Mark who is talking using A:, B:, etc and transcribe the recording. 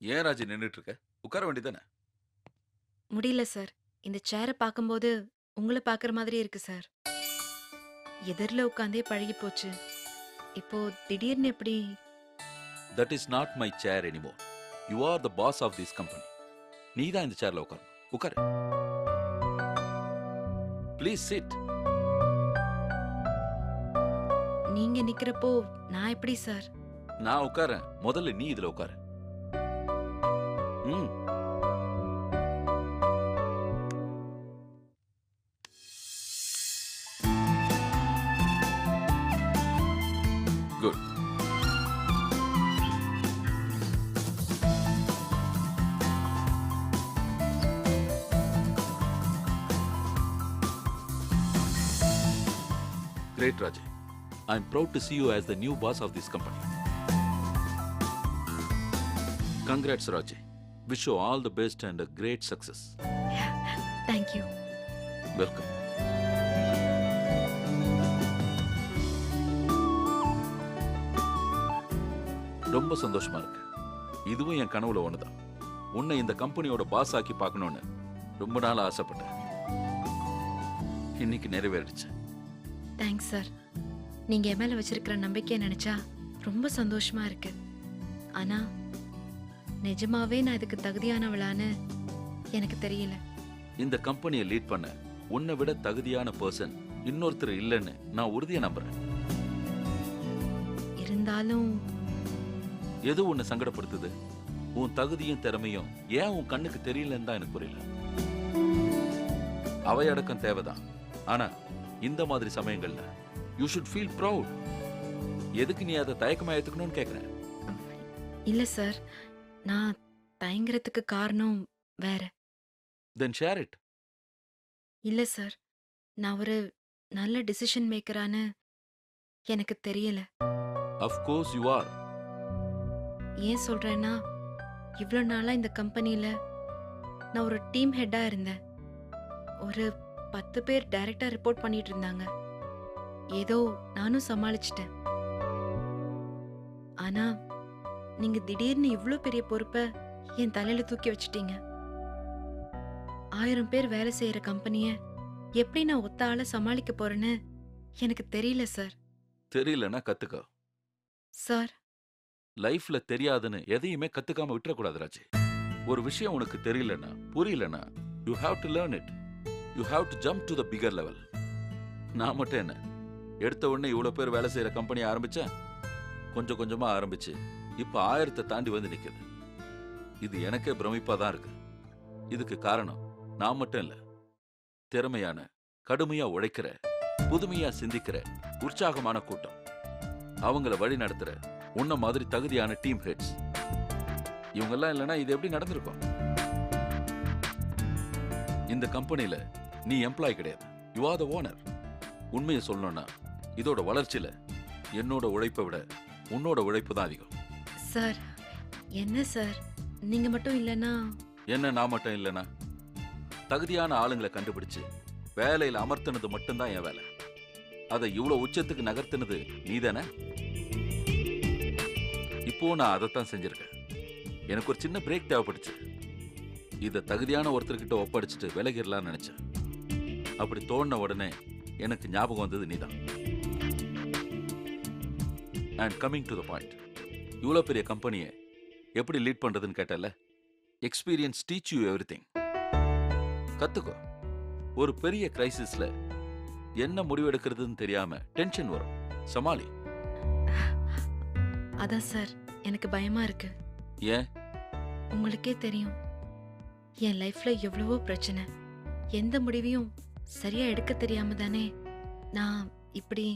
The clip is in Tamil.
A: ஏன் ராஜி நின்னுட்டு இருக்க? உட்கார வேண்டியதானே?
B: முடியல சார். இந்த சேர பாக்கும்போது உங்கள பாக்குற மாதிரி இருக்கு சார். எதிர்ல உட்காந்தே பழகி போச்சு. இப்போ திடீர்னு எப்படி?
A: That is not my chair anymore. You are the boss of this company. நீ தான் இந்த சேர்ல உட்காரணும். உட்காரு. Please sit.
B: நீங்க நிக்கிறப்போ நான் எப்படி சார்?
A: நான் உட்காரேன். முதல்ல நீ இதுல உட்காரு. ம். Good. Great, Rajay. I'm proud to see you as the new boss of this company. Congrats, Rajay. Wish you all the best and a great success.
B: Thank you.
A: Welcome. ரொம்ப சந்தோஷமா இருக்கு. இதுவும் என் கனவுல ஒண்ணுதான். உன்னை இந்த கம்பெனியோட பாஸ் ஆக்கி பார்க்கணும்னு ரொம்ப நாள் ஆசைப்பட்டேன். இன்னைக்கு நிறைவேறிடுச்சு.
B: Thanks sir. நீங்க என் மேல வச்சிருக்கிற நம்பிக்கையை நினைச்சா ரொம்ப சந்தோஷமா இருக்கு. ஆனா நிஜமாவே நான் இதுக்கு தகுதியானவளான்னு எனக்கு தெரியல.
A: இந்த கம்பெனியை லீட் பண்ண உன்னை விட தகுதியான பர்சன் இன்னொருத்தர் இல்லைன்னு நான் உறுதியா நம்புறேன்.
B: இருந்தாலும்
A: எது உன்னை சங்கடப்படுத்துது? உன் தகுதியும் திறமையும் ஏன் உன் கண்ணுக்கு தெரியலன்னு தான் எனக்கு புரியல. அவையடக்கம் தேவைதான். ஆனா இந்த மாதிரி சமயங்கள்ல யூ ஷுட் ஃபீல் ப்ரவுட். எதுக்கு நீ அதை தயக்கமா ஏத்துக்கணும்னு கேக்குறேன்.
B: இல்ல சார், நான் தயங்குறதுக்கு காரணம் வேற.
A: Then share it.
B: இல்ல சார், நான் ஒரு நல்ல டிசிஷன் மேக்கரான்னு எனக்கு தெரியல.
A: Of course you are.
B: ஏன் சொல்றேன்னா, இவ்ளோ நாளா இந்த கம்பெனில நான் ஒரு டீம் ஹெட்டா இருந்தேன். ஒரு 10 பேர் டைரக்டா ரிப்போர்ட் பண்ணிட்டு இருந்தாங்க. ஏதோ நானும் சமாளிச்சிட்டேன். ஆனா நீங்க திடீர்னு இவ்ளோ பெரிய பொறுப்பை என் தலையில தூக்கி வச்சிட்டீங்க. 1000 பேர் வேலை செய்யற கம்பெனிய எப்படி நான் ஒத்த ஆள சமாளிக்க போறேன்னு எனக்கு தெரியல சார்.
A: தெரியலன்னா கத்துக்க.
B: சார்,
A: லைஃப்ல தெரியாதுன்னு எதையுமே கத்துக்காம விட்டுறக்கூடாது ராஜி. ஒரு விஷயம் உனக்கு தெரியலன்னா புரியலன்னா you have to learn it. You have to jump to the bigger level. நான் மட்டும் என்ன, எடுத்த உடனே இவ்வளவு பேர் வேலை செய்யற கம்பெனி ஆரம்பிச்சேன். கொஞ்சம் கொஞ்சமா ஆரம்பிச்சு இப்ப 1000 தாண்டி வந்து நிக்குது. இது எனக்கே பிரமிப்பா தான் இருக்கு. இதுக்கு காரணம் நான் மட்டும் இல்ல, திறமையான, கடுமையா உழைக்கிற, புதுமையா சிந்திக்கிற, உற்சாகமான கூட்டம். அவங்கள வழி நடத்துற உன்ன மாதிரி தகுதியான டீம் ஹெட்ஸ். இவங்கெல்லாம் இல்லைன்னா இது எப்படி நடந்திருக்கும்? இந்த கம்பெனில நீ எம்ப்ளாய் கிடையாது, யூ ஆர் த ஓனர். உண்மையை சொல்லணும்னா இதோட வளர்ச்சியில என்னோட உழைப்பை விட உன்னோட உழைப்பு தான் அதிகம்.
B: சார், என்ன சார், நீங்க மட்டும் இல்லனா?
A: என்ன நான் மட்டும் இல்லைன்னா? தகுதியான ஆளுங்களை கண்டுபிடிச்சு வேலையில அமர்த்தினது மட்டும்தான் என் வேலை. அதை இவ்வளவு உச்சத்துக்கு நகர்த்தினது நீதானே? இப்போ நான் அதைத்தான் செஞ்சிருக்கேன். எனக்கு ஒரு சின்ன பிரேக் தேவைப்படுச்சு. இதை தகுதியான ஒருத்தர்கிட்ட ஒப்படைச்சிட்டு விலகிடலாம்னு நினைச்சேன். அப்படி தோணுன உடனே எனக்கு ஞாபகம் வந்தது நீதான். And coming to the point, இவ்வளோ பெரிய கம்பெனியை எப்படி லீட் பண்றதுன்னு கேட்டல. Experience teach you everything. கத்துக்கோ. ஒரு பெரிய கிரைசிஸ்ல என்ன முடிவெடுக்கிறதுன்னு தெரியாம டென்ஷன் வரும், சமாளி.
B: அதான் சார், எனக்கு பயமா இருக்கு.
A: ஏன்?
B: உங்களுக்கே தெரியும், என் லைஃப்ல எவ்வளவோ பிரச்சனை. எந்த முடிவையும் சரியா எடுக்க தெரியாம தானே நான் இப்படி